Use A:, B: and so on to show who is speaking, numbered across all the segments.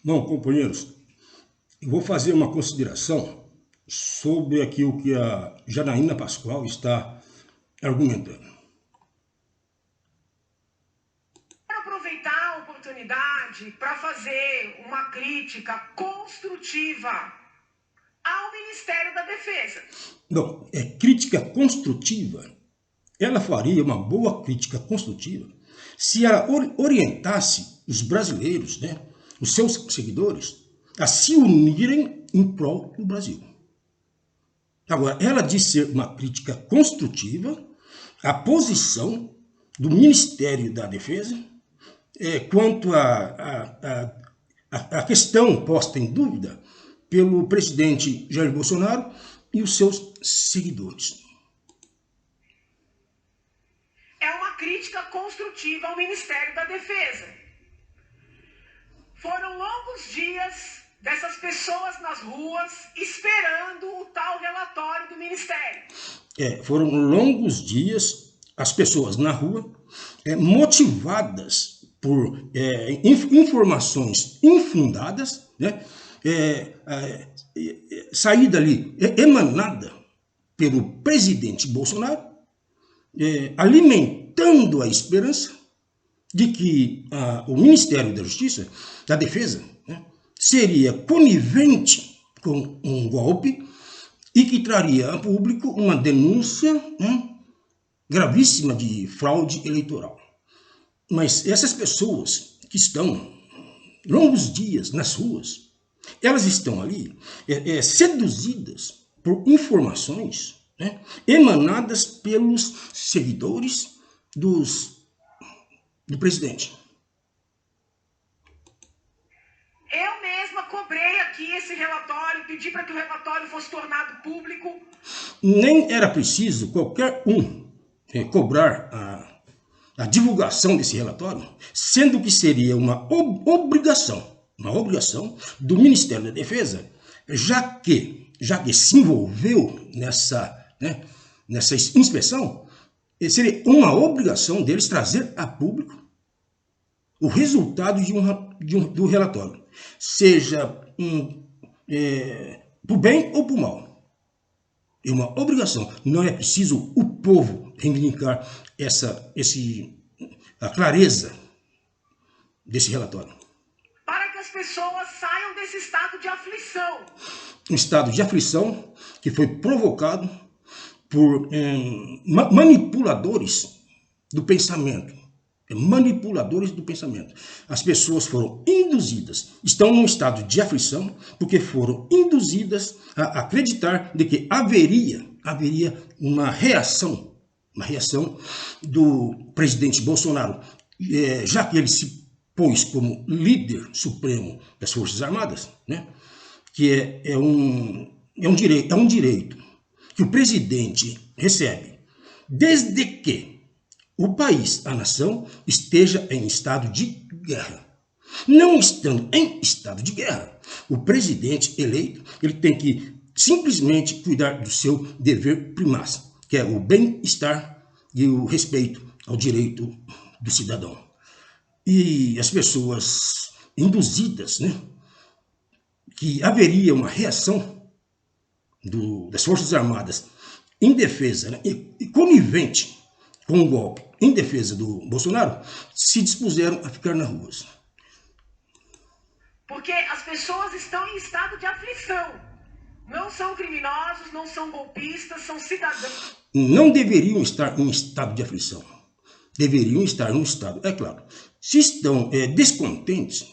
A: Bom, companheiros, eu vou fazer uma consideração sobre aquilo que a Janaína Pascoal está argumentando.
B: Quero aproveitar a oportunidade para fazer uma crítica construtiva ao Ministério da Defesa.
A: Bom, crítica construtiva. Ela faria uma boa crítica construtiva se ela orientasse os brasileiros, né, os seus seguidores, a se unirem em prol do Brasil. Agora, ela diz ser uma crítica construtiva à posição do Ministério da Defesa quanto à questão posta em dúvida pelo presidente Jair Bolsonaro e os seus seguidores.
B: É uma crítica construtiva ao Ministério da Defesa. Foram longos dias dessas pessoas nas ruas esperando o tal relatório do Ministério.
A: Foram longos dias as pessoas na rua motivadas por informações infundadas, né? Saída ali emanada pelo presidente Bolsonaro, alimentando a esperança de que o Ministério da Justiça, da Defesa, né, seria conivente com um golpe e que traria a público uma denúncia, né, gravíssima de fraude eleitoral. Mas essas pessoas que estão longos dias nas ruas, elas estão ali seduzidas por informações, né, emanadas pelos seguidores do presidente.
B: Eu mesma cobrei aqui esse relatório, pedi para que o relatório fosse tornado público.
A: Nem era preciso qualquer um cobrar a divulgação desse relatório, sendo que seria uma obrigação do Ministério da Defesa, já que se envolveu nessa inspeção, seria uma obrigação deles trazer a público o resultado do relatório, seja para o bem ou para o mal. É uma obrigação. Não é preciso o povo reivindicar a clareza desse relatório.
B: Para que as pessoas saiam desse estado de aflição.
A: Um estado de aflição que foi provocado por manipuladores do pensamento. Manipuladores do pensamento. As pessoas foram induzidas, estão num estado de aflição, porque foram induzidas a acreditar de que haveria uma reação do presidente Bolsonaro, já que ele se pôs como líder supremo das Forças Armadas, né, que é um direito que o presidente recebe, desde que o país, a nação, esteja em estado de guerra. Não estando em estado de guerra, o presidente eleito ele tem que simplesmente cuidar do seu dever primaz, que é o bem-estar e o respeito ao direito do cidadão. E as pessoas induzidas, né, que haveria uma reação das Forças Armadas em defesa, né, e conivente com o golpe em defesa do Bolsonaro, se dispuseram a ficar nas ruas.
B: Porque as pessoas estão em estado de aflição. Não são criminosos, não são golpistas, são cidadãos.
A: Não deveriam estar em estado de aflição. Deveriam estar num estado, é claro. Se estão descontentes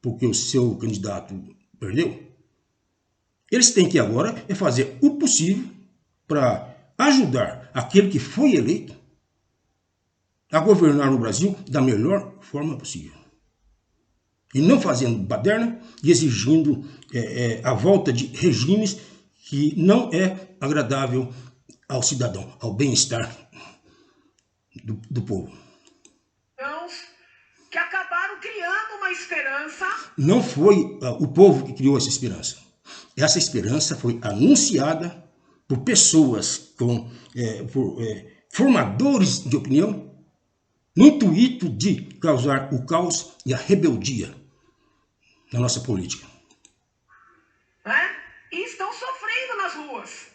A: porque o seu candidato perdeu, eles têm que agora fazer o possível para ajudar aquele que foi eleito a governar o Brasil da melhor forma possível. E não fazendo baderna e exigindo a volta de regimes que não é agradável ao cidadão, ao bem-estar do povo.
B: Que acabaram criando uma esperança.
A: Não foi o povo que criou essa esperança. Essa esperança foi anunciada por pessoas, por formadores de opinião, no intuito de causar o caos e a rebeldia na nossa política.
B: Né? E estão sofrendo nas ruas.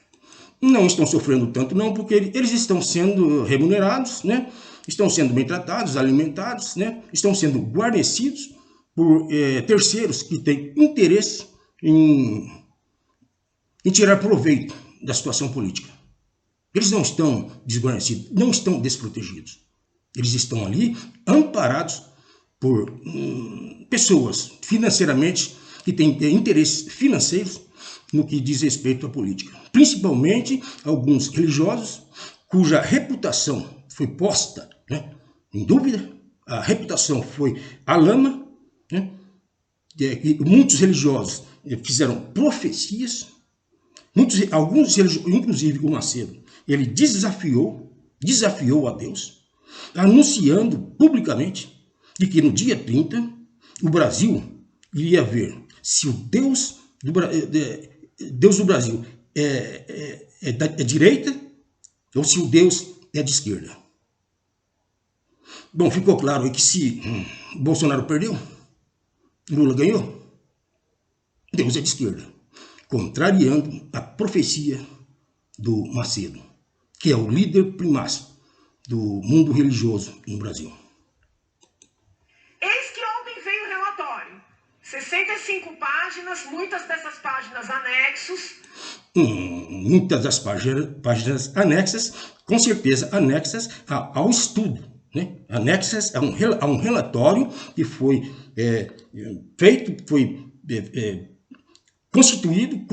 A: Não estão sofrendo tanto não, porque eles estão sendo remunerados, né? Estão sendo bem tratados, alimentados, né? Estão sendo guarnecidos por terceiros que têm interesse em tirar proveito da situação política. Eles não estão desguarnecidos, não estão desprotegidos. Eles estão ali amparados por pessoas financeiramente que têm interesses financeiros no que diz respeito à política. Principalmente alguns religiosos cuja reputação foi posta, né, em dúvida, a reputação foi à lama, né, e muitos religiosos fizeram profecias, alguns religiosos, inclusive o Macedo, ele desafiou a Deus, anunciando publicamente de que no dia 30 o Brasil iria ver se o Deus do Brasil é direita ou se o Deus é de esquerda. Bom, ficou claro aí que se Bolsonaro perdeu, Lula ganhou, Deus é de esquerda, contrariando a profecia do Macedo, que é o líder primaz do mundo religioso no Brasil.
B: Eis que ontem veio o relatório. 65 páginas, muitas dessas páginas anexos.
A: Muitas das páginas anexas, com certeza anexas ao estudo, né? Anexas a um relatório que foi feito, foi construído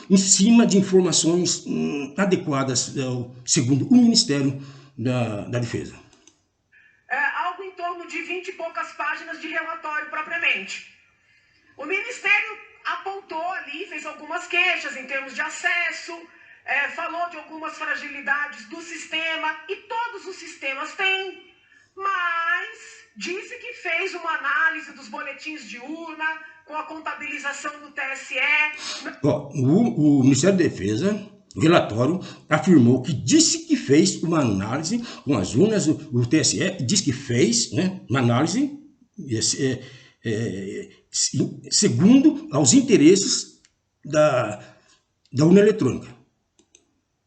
A: em cima de informações adequadas, segundo o Ministério da Defesa.
B: Algo em torno de 20 e poucas páginas de relatório propriamente. O Ministério apontou ali, fez algumas queixas em termos de acesso, falou de algumas fragilidades do sistema, e todos os sistemas têm, mas disse que fez uma análise dos boletins de urna, com a contabilização do TSE.
A: O Ministério da Defesa, o relatório, afirmou que disse que fez uma análise com as urnas, o TSE diz que fez, né, uma análise segundo aos interesses da urna eletrônica.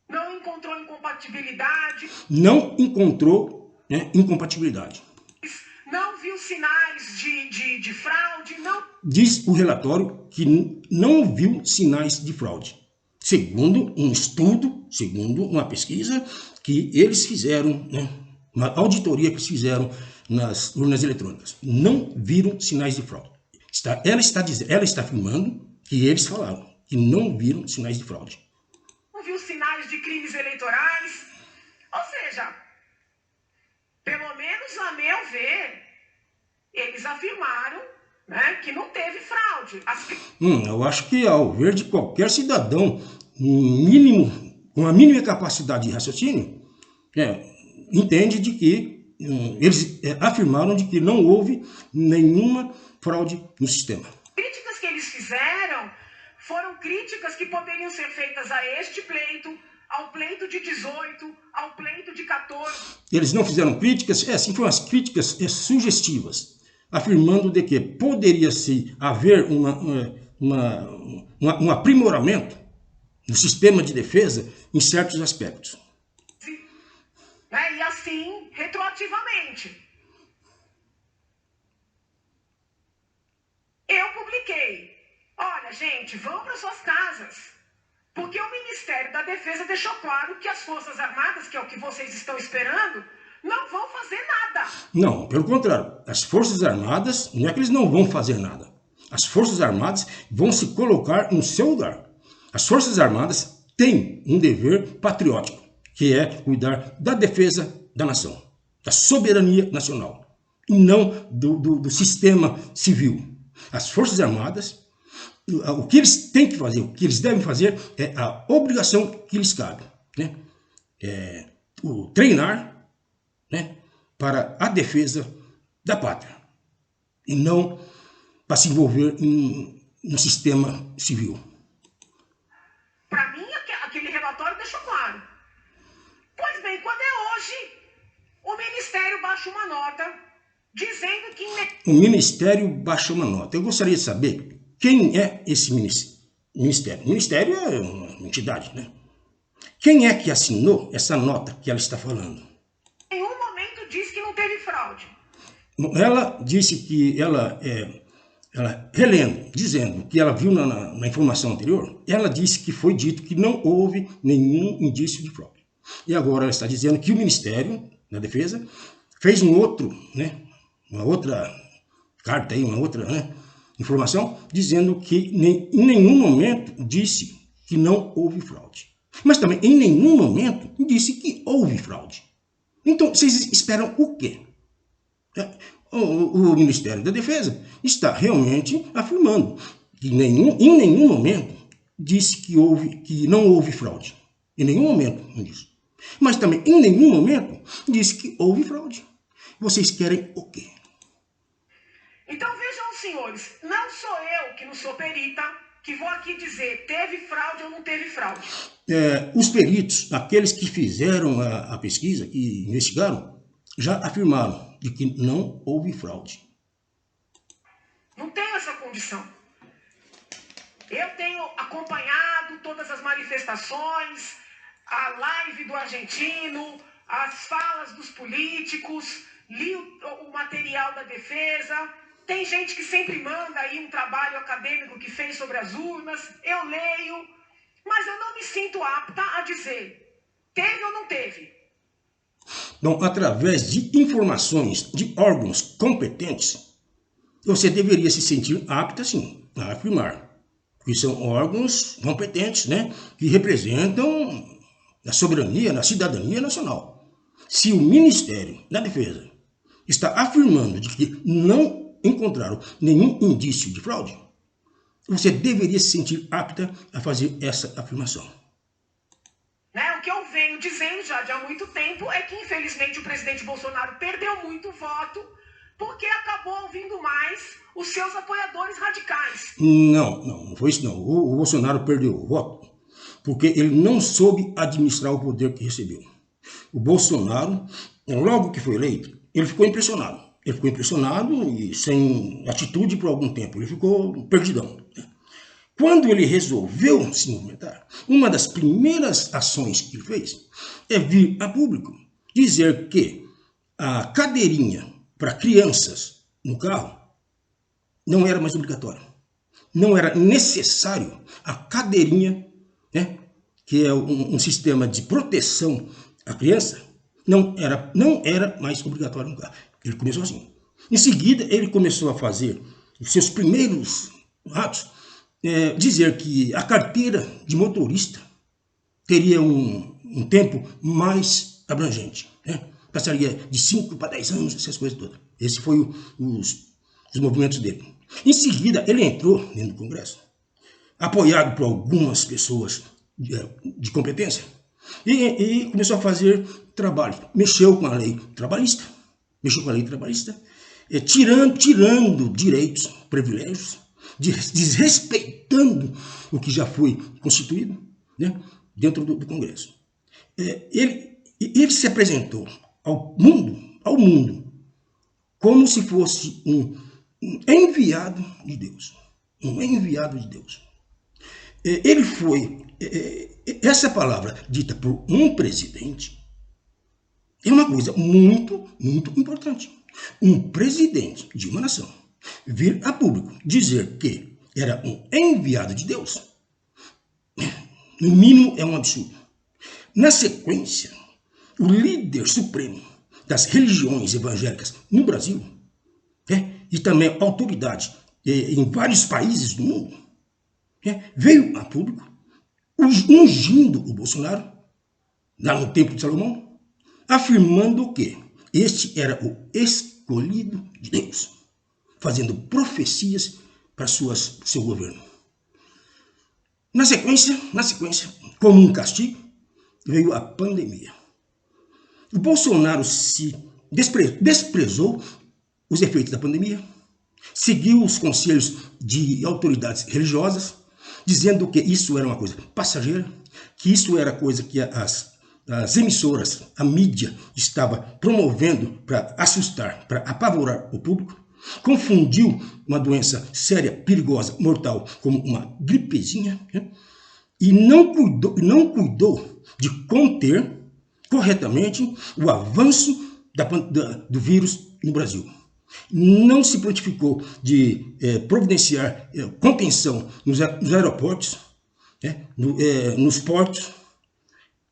B: Não encontrou incompatibilidade.
A: Não encontrou, né, incompatibilidade.
B: Não viu sinais de fraude, não.
A: Diz o relatório que não viu sinais de fraude. Segundo um estudo, segundo uma pesquisa que eles fizeram, né, uma auditoria que eles fizeram nas urnas eletrônicas. Não viram sinais de fraude. Ela está afirmando que eles falaram que não viram sinais de fraude.
B: Não viu sinais de crimes eleitorais. Ou seja, pelo menos a meu ver, eles afirmaram, né, que não teve fraude.
A: Eu acho que ao ver de qualquer cidadão com a mínima capacidade de raciocínio, entende de que eles afirmaram de que não houve nenhuma fraude no sistema.
B: Críticas que eles fizeram foram críticas que poderiam ser feitas a este pleito, ao pleito de 18, ao pleito de 14.
A: Eles não fizeram críticas, sim, foram as críticas sugestivas, afirmando de que poderia haver um aprimoramento no sistema de defesa em certos aspectos.
B: E assim, retroativamente. Eu publiquei. Olha, gente, vão para suas casas. Porque o Ministério da Defesa deixou claro que as Forças Armadas, que é o que vocês estão esperando, não vão fazer nada.
A: Não, pelo contrário. As Forças Armadas, não é que eles não vão fazer nada. As Forças Armadas vão se colocar no seu lugar. As Forças Armadas têm um dever patriótico, que é cuidar da defesa da nação, da soberania nacional, e não do sistema civil. As Forças Armadas, o que eles têm que fazer, o que eles devem fazer é a obrigação que lhes cabe, né? O treinar, né, para a defesa da pátria e não para se envolver no sistema civil.
B: Para mim, aquele relatório deixou claro. Pois bem, quando é hoje, o Ministério baixa uma nota dizendo que...
A: O Ministério baixou uma nota. Eu gostaria de saber quem é esse Ministério. O Ministério é uma entidade, né? Quem é que assinou essa nota que ela está falando?
B: Em nenhum momento disse que não teve fraude.
A: Ela disse que ela relendo, dizendo que ela viu na informação anterior, ela disse que foi dito que não houve nenhum indício de fraude. E agora ela está dizendo que o Ministério da Defesa fez uma outra carta aí, uma outra informação, dizendo que em nenhum momento disse que não houve fraude. Mas também em nenhum momento disse que houve fraude. Então, vocês esperam o quê? O Ministério da Defesa está realmente afirmando que em nenhum momento disse que não houve fraude. Em nenhum momento não disse. Mas também em nenhum momento disse que houve fraude. Vocês querem o quê?
B: Então vejam, senhores, não sou eu que não sou perita, que vou aqui dizer teve fraude ou não teve fraude.
A: Os peritos, aqueles que fizeram a pesquisa, que investigaram, já afirmaram de que não houve fraude.
B: Não tenho essa condição. Eu tenho acompanhado todas as manifestações, a live do argentino, as falas dos políticos, li o material da defesa. Tem gente que sempre manda aí um trabalho acadêmico que fez sobre as urnas, eu leio, mas eu não me sinto apta a dizer, teve ou não teve.
A: Então, através de informações de órgãos competentes, você deveria se sentir apta, sim, a afirmar. Porque são órgãos competentes, né, que representam a soberania, a cidadania nacional. Se o Ministério da Defesa está afirmando de que não encontraram nenhum indício de fraude, você deveria se sentir apta a fazer essa afirmação.
B: O que eu venho dizendo já de há muito tempo é que, infelizmente, o presidente Bolsonaro perdeu muito voto porque acabou ouvindo mais os seus apoiadores radicais.
A: Não foi isso não. O Bolsonaro perdeu o voto porque ele não soube administrar o poder que recebeu. O Bolsonaro, logo que foi eleito, ele ficou impressionado. Ele ficou impressionado e sem atitude por algum tempo. Ele ficou perdidão. Quando ele resolveu se movimentar, uma das primeiras ações que ele fez é vir a público dizer que a cadeirinha para crianças no carro não era mais obrigatória. Não era necessário a cadeirinha, né, que é um sistema de proteção à criança, não era mais obrigatório no carro. Ele começou assim. Em seguida, ele começou a fazer os seus primeiros atos, dizer que a carteira de motorista teria um tempo mais abrangente, né? Passaria de 5 para 10 anos, essas coisas todas. Esse foi os movimentos dele. Em seguida, ele entrou dentro do Congresso, apoiado por algumas pessoas de competência, e começou a fazer trabalho. Mexeu com a lei trabalhista, tirando direitos, privilégios, desrespeitando o que já foi constituído, né, dentro do Congresso. Ele se apresentou ao mundo, como se fosse um enviado de Deus. Um enviado de Deus. Ele foi... essa palavra dita por um presidente é uma coisa muito, muito importante. Um presidente de uma nação vir a público dizer que era um enviado de Deus, no mínimo é um absurdo. Na sequência, o líder supremo das religiões evangélicas no Brasil, e também autoridade em vários países do mundo, veio a público ungindo o Bolsonaro, lá no Templo de Salomão, afirmando que este era o escolhido de Deus, fazendo profecias para seu governo. Na sequência, como um castigo, veio a pandemia. O Bolsonaro se desprezou os efeitos da pandemia, seguiu os conselhos de autoridades religiosas, dizendo que isso era uma coisa passageira, que isso era coisa que as as emissoras, a mídia estava promovendo para assustar, para apavorar o público, confundiu uma doença séria, perigosa, mortal, como uma gripezinha, né? E não cuidou de conter corretamente o avanço do vírus no Brasil. Não se prontificou de providenciar contenção nos aeroportos, né? Nos portos.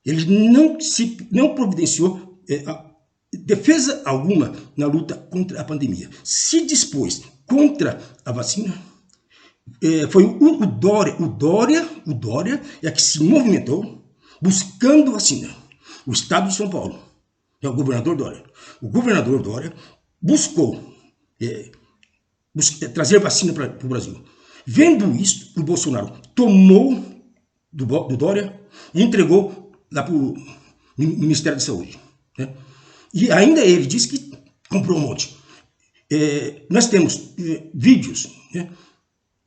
A: Ele não providenciou defesa alguma na luta contra a pandemia. Se dispôs contra a vacina. Foi o Dória é que se movimentou buscando vacina. O estado de São Paulo, é o governador Dória. O governador Dória buscou trazer vacina para o Brasil. Vendo isso, o Bolsonaro tomou do Dória e entregou lá para o Ministério da Saúde, né? E ainda ele disse que comprou um monte. Nós temos vídeos, né,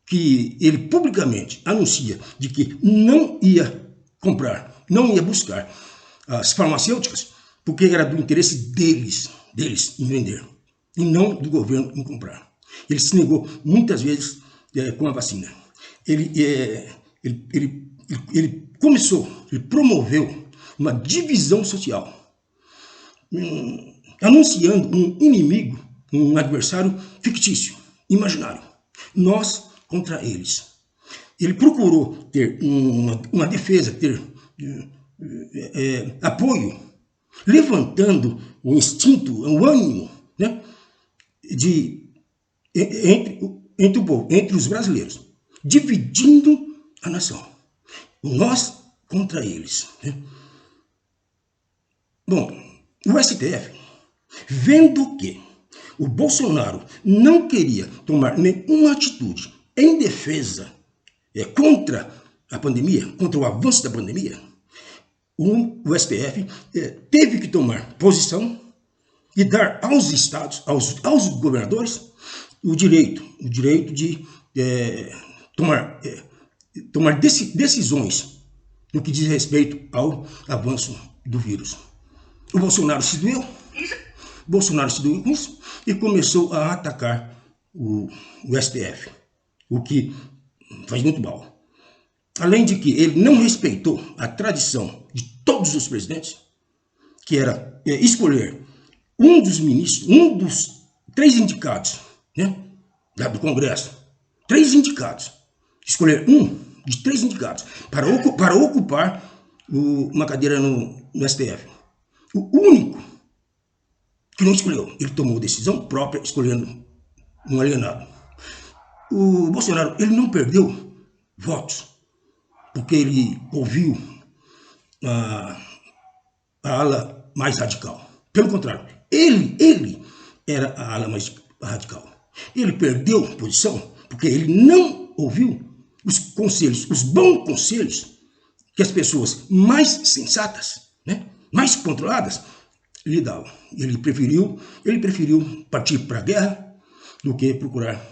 A: que ele publicamente anuncia de que não ia comprar, não ia buscar as farmacêuticas, porque era do interesse deles em vender, e não do governo em comprar. Ele se negou muitas vezes com a vacina. Ele promoveu uma divisão social, anunciando um inimigo, um adversário fictício, imaginário. Nós contra eles. Ele procurou ter uma defesa, ter apoio, levantando o instinto, o ânimo, né, entre o povo, entre os brasileiros, dividindo a nação. Nós contra eles, né? Bom, o STF, vendo que o Bolsonaro não queria tomar nenhuma atitude em defesa contra a pandemia, contra o avanço da pandemia, o STF teve que tomar posição e dar aos estados, aos governadores, o direito de tomar decisões no que diz respeito ao avanço do vírus. O Bolsonaro se doeu com isso e começou a atacar o STF, o que faz muito mal. Além de que ele não respeitou a tradição de todos os presidentes, que era escolher um dos ministros, um dos 3 indicados, né, do Congresso, 3 indicados, escolher um de 3 indicados para ocupar uma cadeira no STF. O único que não escolheu, ele tomou decisão própria escolhendo um alienado. O Bolsonaro, ele não perdeu votos, porque ele ouviu a ala mais radical. Pelo contrário, ele era a ala mais radical. Ele perdeu posição porque ele não ouviu os conselhos, os bons conselhos que as pessoas mais sensatas, né, mais controladas, lhe davam. Ele preferiu partir para a guerra do que procurar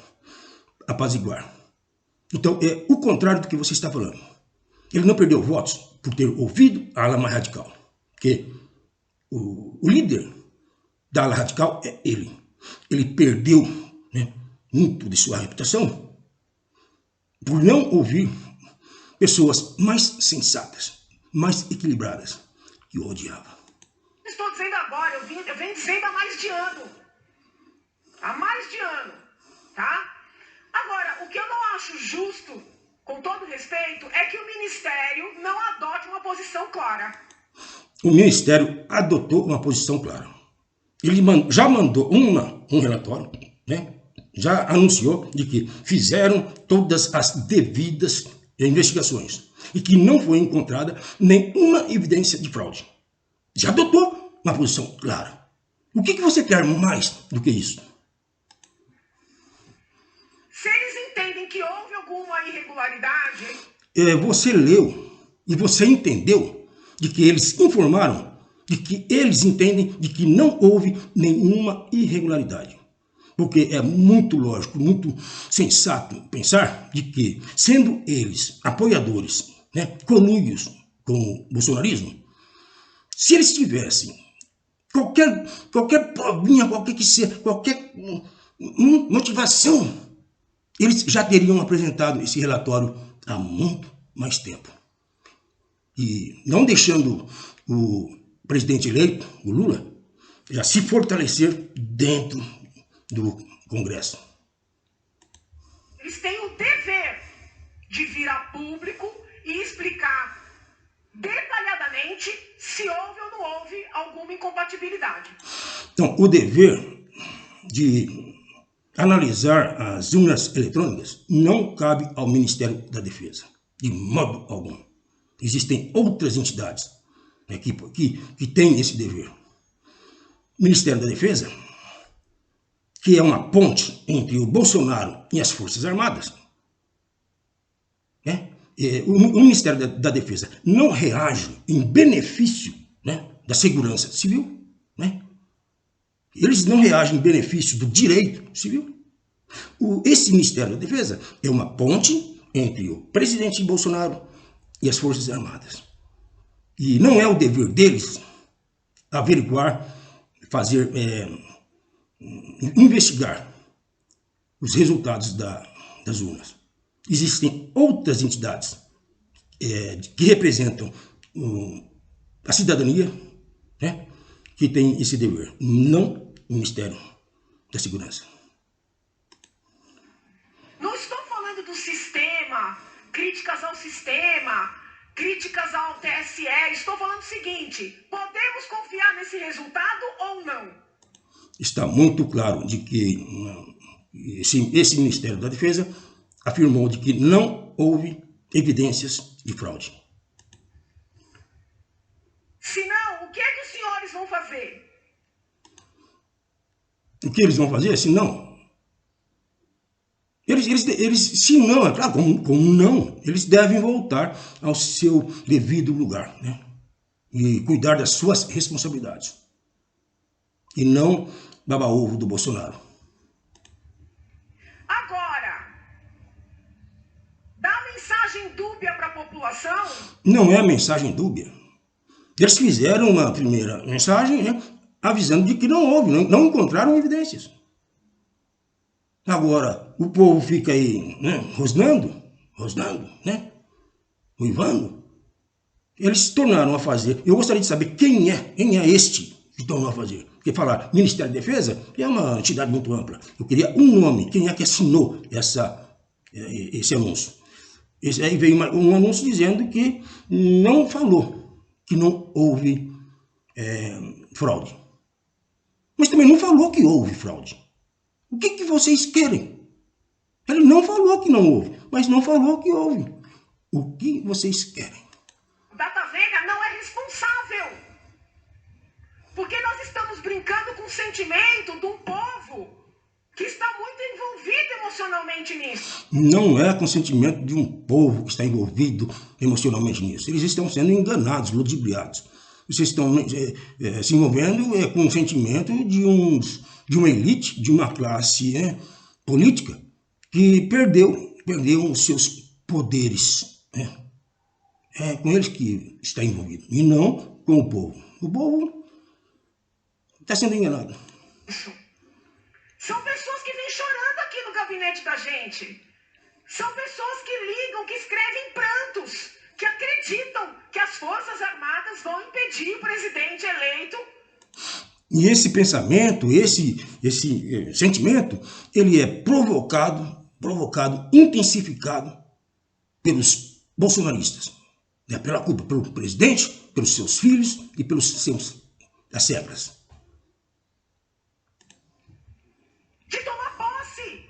A: apaziguar. Então, é o contrário do que você está falando. Ele não perdeu votos por ter ouvido a ala mais radical, porque o líder da ala radical é ele. Ele perdeu, né, muito de sua reputação por não ouvir pessoas mais sensatas, mais equilibradas, que o odiavam.
B: Estou dizendo agora, eu venho dizendo há mais de ano. Há mais de ano, tá? Agora, o que eu não acho justo, com todo respeito, é que o Ministério não adote uma posição clara.
A: O Ministério adotou uma posição clara. Ele já mandou um relatório, né? Já anunciou de que fizeram todas as devidas investigações e que não foi encontrada nenhuma evidência de fraude. Já adotou uma posição clara. O que você quer mais do que isso?
B: Se eles entendem que houve alguma irregularidade...
A: Você leu e você entendeu de que eles informaram, de que eles entendem de que não houve nenhuma irregularidade. Porque é muito lógico, muito sensato pensar de que, sendo eles apoiadores, né, conluios com o bolsonarismo, Se eles tivessem qualquer provinha, qualquer motivação, eles já teriam apresentado esse relatório há muito mais tempo. E não deixando o presidente eleito, o Lula, já se fortalecer dentro do Congresso.
B: Eles têm o dever de vir a público e explicar detalhadamente se houve ou não houve alguma incompatibilidade.
A: Então, o dever de analisar as urnas eletrônicas não cabe ao Ministério da Defesa, de modo algum. Existem outras entidades, né, que têm esse dever. O Ministério da Defesa, que é uma ponte entre o Bolsonaro e as Forças Armadas, né? O Ministério da Defesa não reage em benefício, né, da segurança civil, né? Eles não reagem em benefício do direito civil. Esse Ministério da Defesa é uma ponte entre o presidente Bolsonaro e as Forças Armadas. E não é o dever deles averiguar, investigar os resultados das urnas. Existem outras entidades que representam a cidadania, né, que têm esse dever, não o Ministério da Segurança.
B: Não estou falando do sistema, críticas ao sistema, críticas ao TSE. Estou falando o seguinte: podemos confiar nesse resultado ou não?
A: Está muito claro de que esse Ministério da Defesa afirmou de que não houve evidências de fraude.
B: Se não, o que é que os senhores vão fazer?
A: O que eles vão fazer? Se não, se não, é claro, como não, eles devem voltar ao seu devido lugar, né? E cuidar das suas responsabilidades. E não baba-ovo do Bolsonaro.
B: Agora, dá mensagem dúbia para a população?
A: Não é mensagem dúbia. Eles fizeram uma primeira mensagem, né, avisando de que não houve, não encontraram evidências. Agora, o povo fica aí, né, rosnando, né, uivando. Eles se tornaram a fazer. Eu gostaria de saber quem é este que tornou a fazer. Porque falar Ministério da Defesa é uma entidade muito ampla. Eu queria um nome, quem é que assinou esse anúncio. Aí veio um anúncio dizendo que não falou, que não houve fraude. Mas também não falou que houve fraude. O que vocês querem? Ele não falou que não houve, mas não falou que houve. O que vocês querem?
B: Data Vega não é responsável. Porque nós estamos brincando com o sentimento de um povo que está muito envolvido emocionalmente nisso.
A: Não é com o sentimento de um povo que está envolvido emocionalmente nisso. Eles estão sendo enganados, ludibriados. Vocês estão se envolvendo com o sentimento de uma elite, de uma classe política que perdeu os seus poderes. É com eles que está envolvido, e não com o povo. O povo está sendo enganado.
B: São pessoas que vêm chorando aqui no gabinete da gente. São pessoas que ligam, que escrevem prantos, que acreditam que as Forças Armadas vão impedir o presidente eleito.
A: E esse pensamento, esse sentimento, ele é provocado, intensificado pelos bolsonaristas. Pela culpa, pelo presidente, pelos seus filhos e pelos seus asseclas.
B: De tomar posse.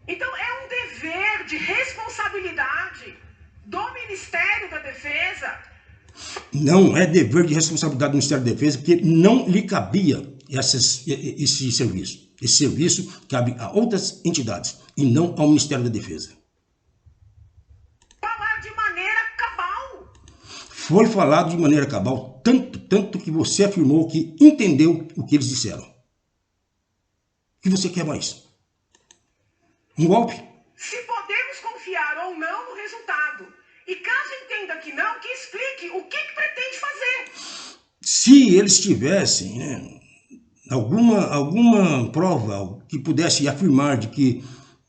B: Então é um dever de responsabilidade do Ministério da Defesa.
A: Não é dever de responsabilidade do Ministério da Defesa, porque não lhe cabia esse serviço. Esse serviço cabe a outras entidades e não ao Ministério da Defesa.
B: Falar de maneira cabal.
A: Foi falado de maneira cabal, tanto que você afirmou que entendeu o que eles disseram. O que você quer mais? Um golpe?
B: Se podemos confiar ou não no resultado, E caso entenda que não, que explique o que pretende fazer.
A: Se eles tivessem, né, alguma prova que pudesse afirmar de que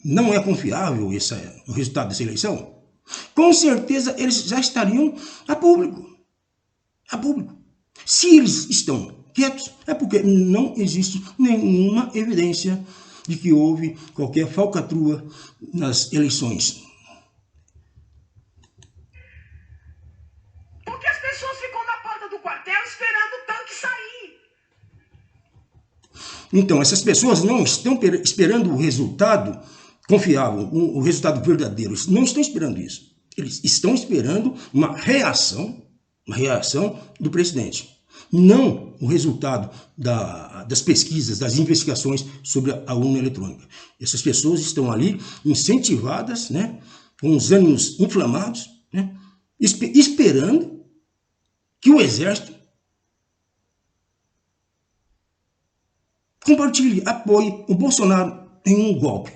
A: não é confiável o resultado dessa eleição, com certeza eles já estariam a público. A público. Se eles estão quietos, é porque não existe nenhuma evidência de que houve qualquer falcatrua nas eleições.
B: Porque as pessoas ficam na porta do quartel esperando o tanque sair.
A: Então, essas pessoas não estão esperando o resultado confiável, o resultado verdadeiro. Eles não estão esperando isso. Eles estão esperando uma reação do presidente. Não o resultado das pesquisas, das investigações sobre a urna eletrônica. Essas pessoas estão ali incentivadas, né, com os ânimos inflamados, né, esperando que o exército compartilhe, apoie o Bolsonaro em um golpe.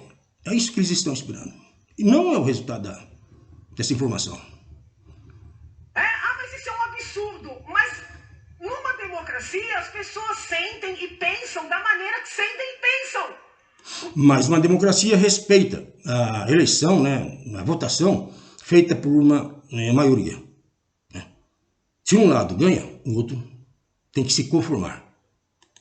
A: É isso que eles estão esperando. E não é o resultado dessa informação.
B: Mas isso é um absurdo. Mas numa democracia as pessoas sentem e pensam da maneira que sentem e pensam.
A: Mas uma democracia respeita a eleição, né, a votação feita por uma maioria. Se um lado ganha, o outro tem que se conformar.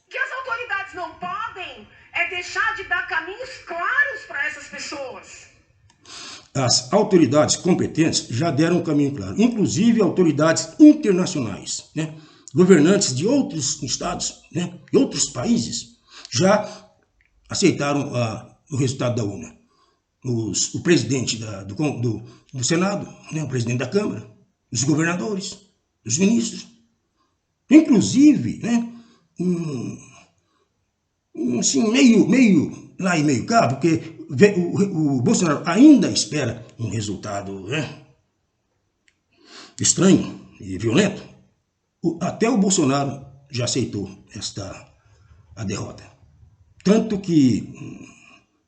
B: Que as autoridades não podem deixar de dar caminhos claros para essas pessoas.
A: As autoridades competentes já deram um caminho claro, inclusive autoridades internacionais, né? Governantes de outros estados, né, e outros países já aceitaram o resultado da urna. O presidente do Senado, né, o presidente da Câmara, os governadores, os ministros, inclusive, né, assim, meio lá e meio cá, porque o Bolsonaro ainda espera um resultado, né, estranho e violento. Até o Bolsonaro já aceitou a derrota. Tanto que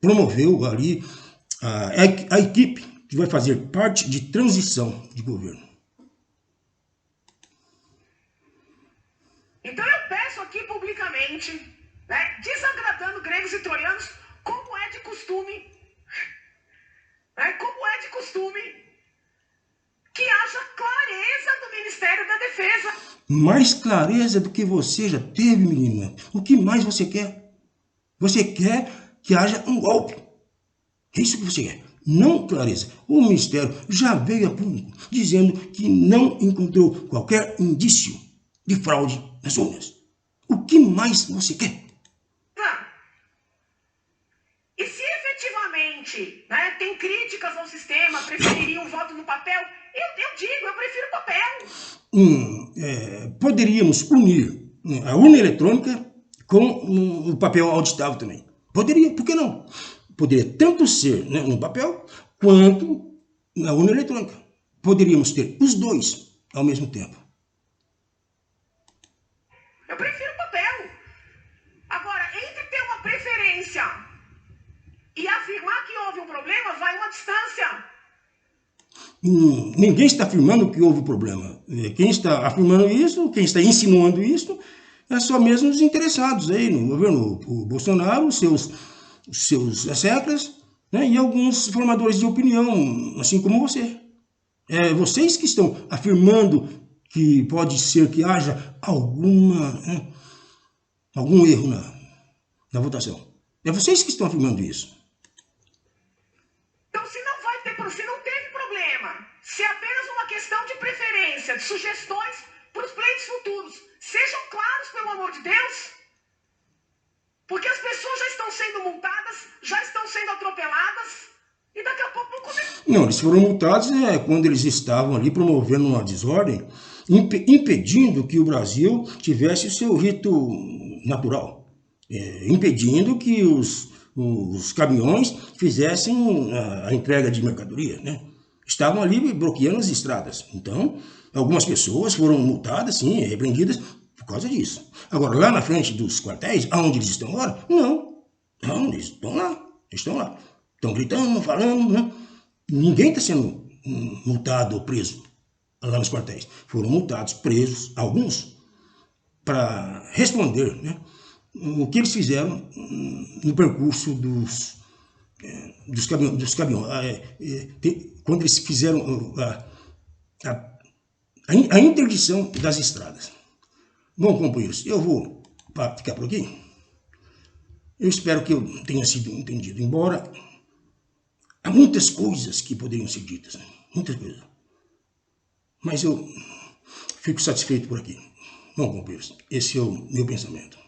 A: promoveu ali a equipe que vai fazer parte de transição de governo.
B: Então eu peço aqui publicamente, né, desagradando gregos e troianos, como é de costume, que haja clareza do Ministério da Defesa.
A: Mais clareza do que você já teve, menina. O que mais você quer? Você quer que haja um golpe. É isso que você quer. Não clareza. O Ministério já veio a público dizendo que não encontrou qualquer indício de fraude nas urnas. O que mais você quer?
B: E se efetivamente, né, tem críticas ao sistema, prefeririam o voto no papel, eu prefiro o
A: papel. Poderíamos unir a urna eletrônica com o papel auditável também. Poderia, por que não? Poderia tanto ser, né, no papel quanto na urna eletrônica. Poderíamos ter os dois ao mesmo tempo.
B: Eu prefiro o papel. Agora, entre ter uma preferência e afirmar que houve um problema, vai uma distância.
A: Ninguém está afirmando que houve problema. Quem está afirmando isso, quem está insinuando isso, é só mesmo os interessados aí no governo. O Bolsonaro, os seus seclas, né, e alguns formadores de opinião, assim como você. Vocês que estão afirmando que pode ser que haja algum erro na votação. É vocês que estão afirmando isso.
B: Então, se não teve problema, se é apenas uma questão de preferência, de sugestões para os pleitos futuros, sejam claros, pelo amor de Deus. Porque as pessoas já estão sendo multadas, já estão sendo atropeladas, e daqui a pouco não começa.
A: Não, eles foram multados quando eles estavam ali promovendo uma desordem, impedindo que o Brasil tivesse o seu rito natural, impedindo que os caminhões fizessem a entrega de mercadoria, né? Estavam ali bloqueando as estradas. Então, algumas pessoas foram multadas, sim, repreendidas por causa disso. Agora, lá na frente dos quartéis, aonde eles estão agora, não, eles estão lá, estão gritando, falando, né? Ninguém está sendo multados ou presos lá nos quartéis. Foram multados, presos, alguns, para responder, né, o que eles fizeram no percurso dos caminhões. Quando eles fizeram a interdição das estradas. Bom, companheiros, eu vou ficar por aqui. Eu espero que eu tenha sido entendido, embora há muitas coisas que poderiam ser ditas, né? Muitas coisas. Mas eu fico satisfeito por aqui. Bom, companheiros, esse é o meu pensamento.